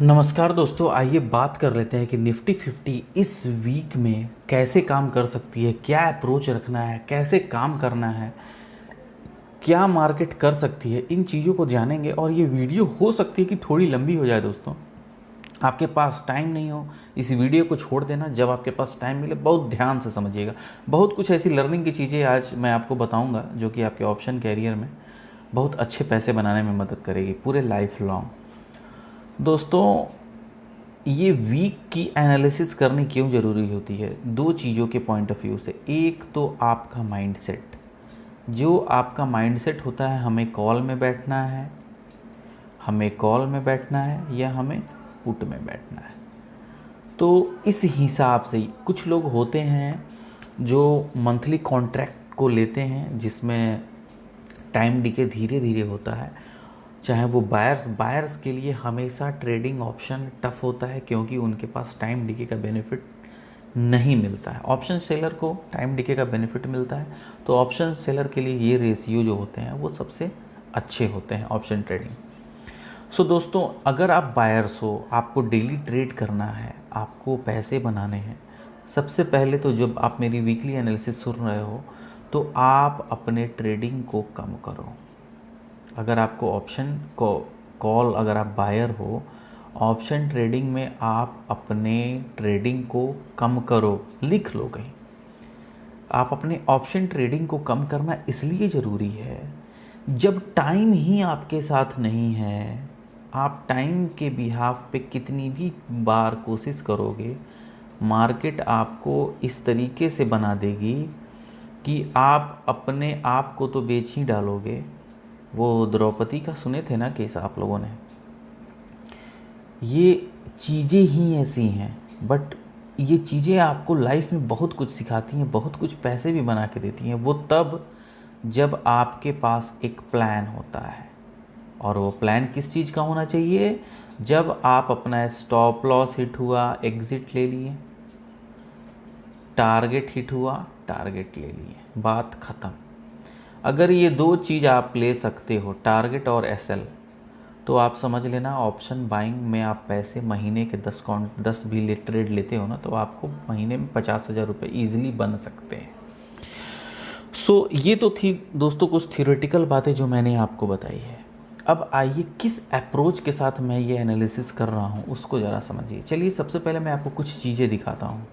नमस्कार दोस्तों, आइए बात कर लेते हैं कि निफ्टी 50 इस वीक में कैसे काम कर सकती है, क्या अप्रोच रखना है, कैसे काम करना है, क्या मार्केट कर सकती है। इन चीज़ों को जानेंगे और ये वीडियो हो सकती है कि थोड़ी लंबी हो जाए। दोस्तों, आपके पास टाइम नहीं हो, इस वीडियो को छोड़ देना। जब आपके पास टाइम मिले बहुत ध्यान से समझिएगा। बहुत कुछ ऐसी लर्निंग की चीज़ें आज मैं आपको बताऊंगा जो कि आपके ऑप्शन कैरियर में बहुत अच्छे पैसे बनाने में मदद करेगी पूरे लाइफ लॉन्ग। दोस्तों, ये वीक की एनालिसिस करनी क्यों ज़रूरी होती है? दो चीज़ों के पॉइंट ऑफ व्यू से। एक तो आपका माइंडसेट, जो आपका माइंडसेट होता है, हमें कॉल में बैठना है, या हमें पुट में बैठना है। तो इस हिसाब से कुछ लोग होते हैं जो मंथली कॉन्ट्रैक्ट को लेते हैं, जिसमें टाइम डिके धीरे धीरे होता है। चाहे वो बायर्स के लिए हमेशा ट्रेडिंग ऑप्शन टफ होता है, क्योंकि उनके पास टाइम डिके का बेनिफिट नहीं मिलता है। ऑप्शन सेलर को टाइम डिके का बेनिफिट मिलता है, तो ऑप्शन सेलर के लिए ये रेशियो जो होते हैं वो सबसे अच्छे होते हैं ऑप्शन ट्रेडिंग। सो दोस्तों, अगर आप बायर्स हो, आपको डेली ट्रेड करना है, आपको पैसे बनाने हैं, सबसे पहले तो जब आप मेरी वीकली एनालिसिस सुन रहे हो तो आप अपने ट्रेडिंग को कम करो। अगर आपको ऑप्शन को कॉल, अगर आप बायर हो, ऑप्शन ट्रेडिंग में आप अपने ट्रेडिंग को कम करो। लिख लो कहीं, आप अपने ऑप्शन ट्रेडिंग को कम करना इसलिए ज़रूरी है, जब टाइम ही आपके साथ नहीं है, आप टाइम के बिहाफ पे कितनी भी बार कोशिश करोगे, मार्केट आपको इस तरीके से बना देगी कि आप अपने आप को तो बेच ही डालोगे। वो द्रौपदी का सुने थे ना केस आप लोगों ने। ये चीज़ें ही ऐसी हैं, बट ये चीज़ें आपको लाइफ में बहुत कुछ सिखाती हैं, बहुत कुछ पैसे भी बना के देती हैं। वो तब जब आपके पास एक प्लान होता है, और वो प्लान किस चीज़ का होना चाहिए? जब आप अपना स्टॉप लॉस हिट हुआ, एग्ज़िट ले लिए, टारगेट हिट हुआ, टारगेट ले लिए, बात ख़त्म। अगर ये दो चीज़ आप ले सकते हो, टारगेट और एसएल, तो आप समझ लेना ऑप्शन बाइंग में आप पैसे महीने के 10 भी ट्रेड लेते हो ना, तो आपको महीने में 50,000 रुपये ईजिली बन सकते हैं। सो ये तो थी दोस्तों कुछ थियोरेटिकल बातें जो मैंने आपको बताई है। अब आइए किस अप्रोच के साथ मैं ये एनालिसिस कर रहा हूँ उसको ज़रा समझिए। चलिए, सबसे पहले मैं आपको कुछ चीज़ें दिखाता हूँ।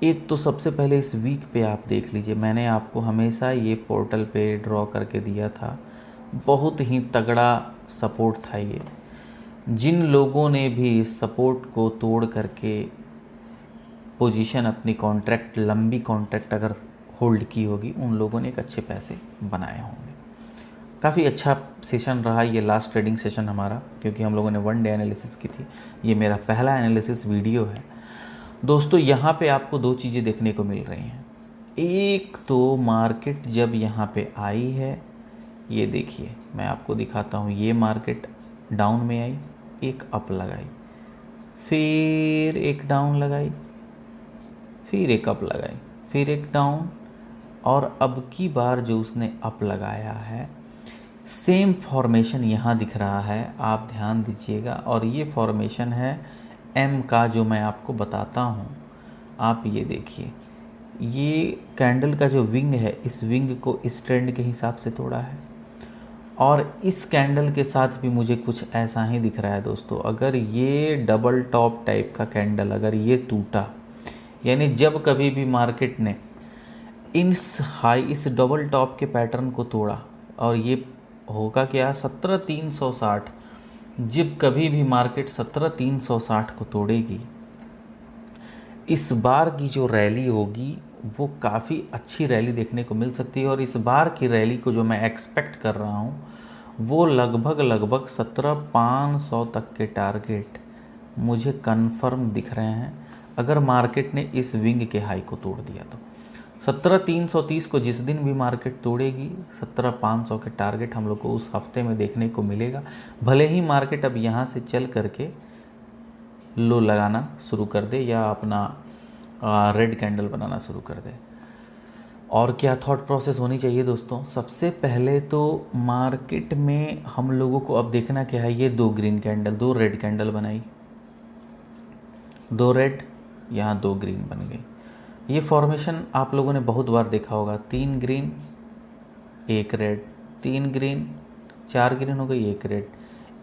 एक तो सबसे पहले इस वीक पे आप देख लीजिए, मैंने आपको हमेशा ये पोर्टल पे ड्रॉ करके दिया था। बहुत ही तगड़ा सपोर्ट था ये। जिन लोगों ने भी इस सपोर्ट को तोड़ करके पोजीशन अपनी कॉन्ट्रैक्ट, लंबी कॉन्ट्रैक्ट अगर होल्ड की होगी, उन लोगों ने एक अच्छे पैसे बनाए होंगे। काफ़ी अच्छा सेशन रहा ये लास्ट ट्रेडिंग सेशन हमारा, क्योंकि हम लोगों ने 1 डे एनालिसिस की थी। ये मेरा पहला एनालिसिस वीडियो है दोस्तों। यहाँ पे आपको दो चीज़ें देखने को मिल रही हैं। एक तो मार्केट जब यहाँ पे आई है, ये देखिए मैं आपको दिखाता हूँ, ये मार्केट डाउन में आई, एक अप लगाई, फिर एक डाउन लगाई, फिर एक अप लगाई, फिर एक डाउन, और अब की बार जो उसने अप लगाया है, सेम फॉर्मेशन यहाँ दिख रहा है, आप ध्यान दीजिएगा। और ये फॉर्मेशन है एम का, जो मैं आपको बताता हूँ। आप ये देखिए, ये कैंडल का जो विंग है, इस विंग को इस ट्रेंड के हिसाब से तोड़ा है, और इस कैंडल के साथ भी मुझे कुछ ऐसा ही दिख रहा है दोस्तों। अगर ये डबल टॉप टाइप का कैंडल अगर ये टूटा, यानी जब कभी भी मार्केट ने इस डबल टॉप के पैटर्न को तोड़ा, और ये होगा क्या, 17,360, जब कभी भी मार्केट 17,360 को तोड़ेगी, इस बार की जो रैली होगी वो काफ़ी अच्छी रैली देखने को मिल सकती है। और इस बार की रैली को जो मैं एक्सपेक्ट कर रहा हूँ, वो लगभग 17,500 तक के टारगेट मुझे कंफर्म दिख रहे हैं, अगर मार्केट ने इस विंग के हाई को तोड़ दिया तो। 17,330 को जिस दिन भी मार्केट तोड़ेगी, 17,500 के टारगेट हम लोग को उस हफ्ते में देखने को मिलेगा। भले ही मार्केट अब यहाँ से चल करके लो लगाना शुरू कर दे, या अपना रेड कैंडल बनाना शुरू कर दे। और क्या थॉट प्रोसेस होनी चाहिए दोस्तों? सबसे पहले तो मार्केट में हम लोगों को अब देखना क्या है, ये 2 ग्रीन कैंडल, 2 रेड कैंडल बनाई, 2 रेड, यहाँ 2 ग्रीन बन गई। ये फॉर्मेशन आप लोगों ने बहुत बार देखा होगा, 3 ग्रीन 1 रेड, 3 ग्रीन, 4 ग्रीन हो गई, 1 red,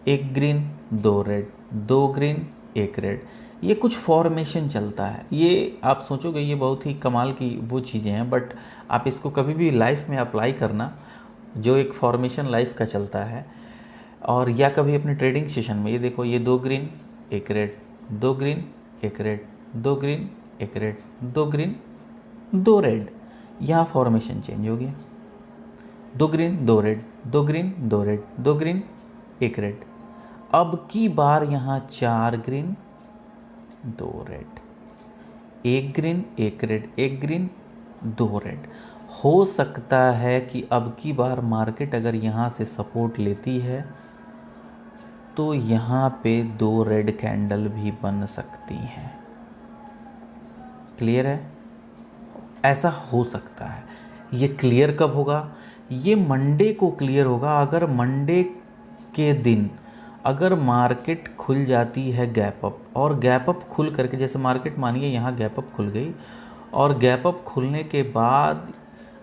1 green 2 red, 2 green 1 red. ये कुछ फॉर्मेशन चलता है। ये आप सोचोगे ये बहुत ही कमाल की वो चीज़ें हैं, बट आप इसको कभी भी लाइफ में अप्लाई करना, जो एक फॉर्मेशन लाइफ का चलता है, और या कभी अपने ट्रेडिंग सेशन में ये देखो, ये 2 green 1 red, 2 green 1 red, 2 green 1 red, 2 green 2 red, यहाँ फॉर्मेशन चेंज हो गया। 2 green 2 red, 2 green 2 red, 2 green 1 red. अब की बार यहाँ 4 green 2 red, 1 green 1 red, 1 green 2 red. हो सकता है कि अब की बार मार्केट अगर यहाँ से सपोर्ट लेती है तो यहाँ पे 2 रेड कैंडल भी बन सकती हैं। क्लियर है? ऐसा हो सकता है। ये क्लियर कब होगा? ये मंडे को क्लियर होगा। अगर मंडे के दिन अगर मार्केट खुल जाती है गैप अप, और गैप अप खुल करके, जैसे मार्केट मानिए यहाँ गैप अप खुल गई, और गैप अप खुलने के बाद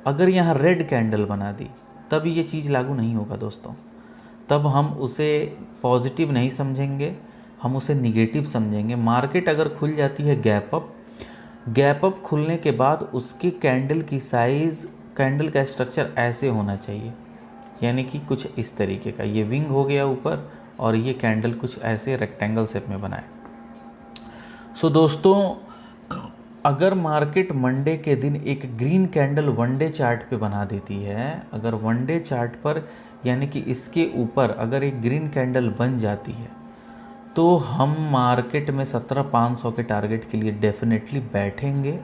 अगर यहाँ रेड कैंडल बना दी, तब ये चीज़ लागू नहीं होगा दोस्तों। तब हम उसे पॉजिटिव नहीं समझेंगे, हम उसे निगेटिव समझेंगे। मार्केट अगर खुल जाती है गैप अप, गैप अप खुलने के बाद उसकी कैंडल की साइज़, कैंडल का स्ट्रक्चर ऐसे होना चाहिए, यानी कि कुछ इस तरीके का, ये विंग हो गया ऊपर और ये कैंडल कुछ ऐसे रेक्टेंगल शेप में बनाए। सो दोस्तों, अगर मार्केट मंडे के दिन एक ग्रीन कैंडल वनडे चार्ट पे बना देती है, अगर वनडे चार्ट पर यानी कि इसके ऊपर अगर एक ग्रीन कैंडल बन जाती है, तो हम मार्केट में 17,500 के टारगेट के लिए डेफिनेटली बैठेंगे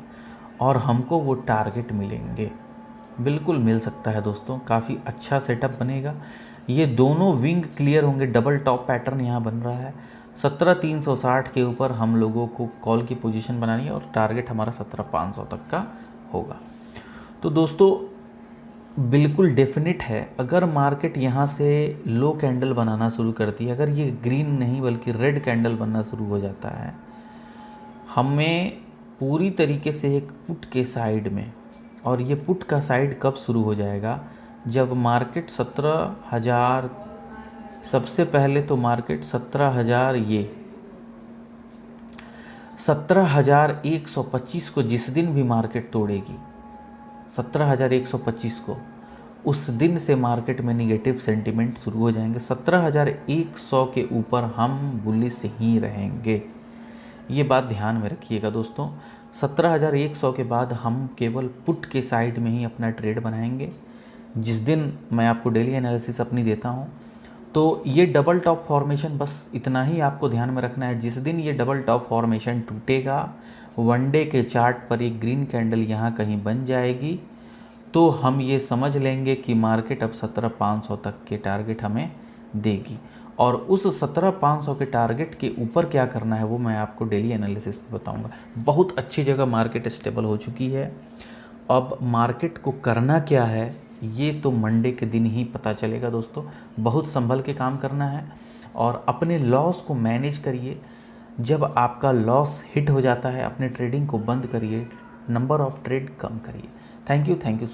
और हमको वो टारगेट मिलेंगे। बिल्कुल मिल सकता है दोस्तों, काफ़ी अच्छा सेटअप बनेगा। ये दोनों विंग क्लियर होंगे, डबल टॉप पैटर्न यहाँ बन रहा है। 17,360 के ऊपर हम लोगों को कॉल की पोजीशन बनानी है और टारगेट हमारा 17,500 तक का होगा। तो दोस्तों बिल्कुल डेफिनेट है, अगर मार्केट यहाँ से लो कैंडल बनाना शुरू करती है, अगर ये ग्रीन नहीं बल्कि रेड कैंडल बनना शुरू हो जाता है, हमें पूरी तरीके से एक पुट के साइड में, और ये पुट का साइड कब शुरू हो जाएगा? जब मार्केट 17,000, सबसे पहले तो मार्केट 17,000, ये 17,125 को जिस दिन भी मार्केट तोड़ेगी, 17,125 को, उस दिन से मार्केट में निगेटिव सेंटीमेंट शुरू हो जाएंगे। 17,100 के ऊपर हम बुलिश ही रहेंगे। ये बात ध्यान में रखिएगा दोस्तों। 17,100 के बाद हम केवल पुट के साइड में ही अपना ट्रेड बनाएंगे। जिस दिन मैं आपको डेली एनालिसिस अपनी देता हूँ, तो ये डबल टॉप फॉर्मेशन, बस इतना ही आपको ध्यान में रखना है। जिस दिन ये डबल टॉप फॉर्मेशन टूटेगा, वनडे के चार्ट पर एक ग्रीन कैंडल यहाँ कहीं बन जाएगी, तो हम ये समझ लेंगे कि मार्केट अब 17,500 तक के टारगेट हमें देगी। और उस 17,500 के टारगेट के ऊपर क्या करना है वो मैं आपको डेली एनालिसिस में बताऊंगा। बहुत अच्छी जगह मार्केट स्टेबल हो चुकी है। अब मार्केट को करना क्या है ये तो मंडे के दिन ही पता चलेगा दोस्तों। बहुत संभल के काम करना है और अपने लॉस को मैनेज करिए। जब आपका लॉस हिट हो जाता है, अपने ट्रेडिंग को बंद करिए, नंबर ऑफ ट्रेड कम करिए। Thank you.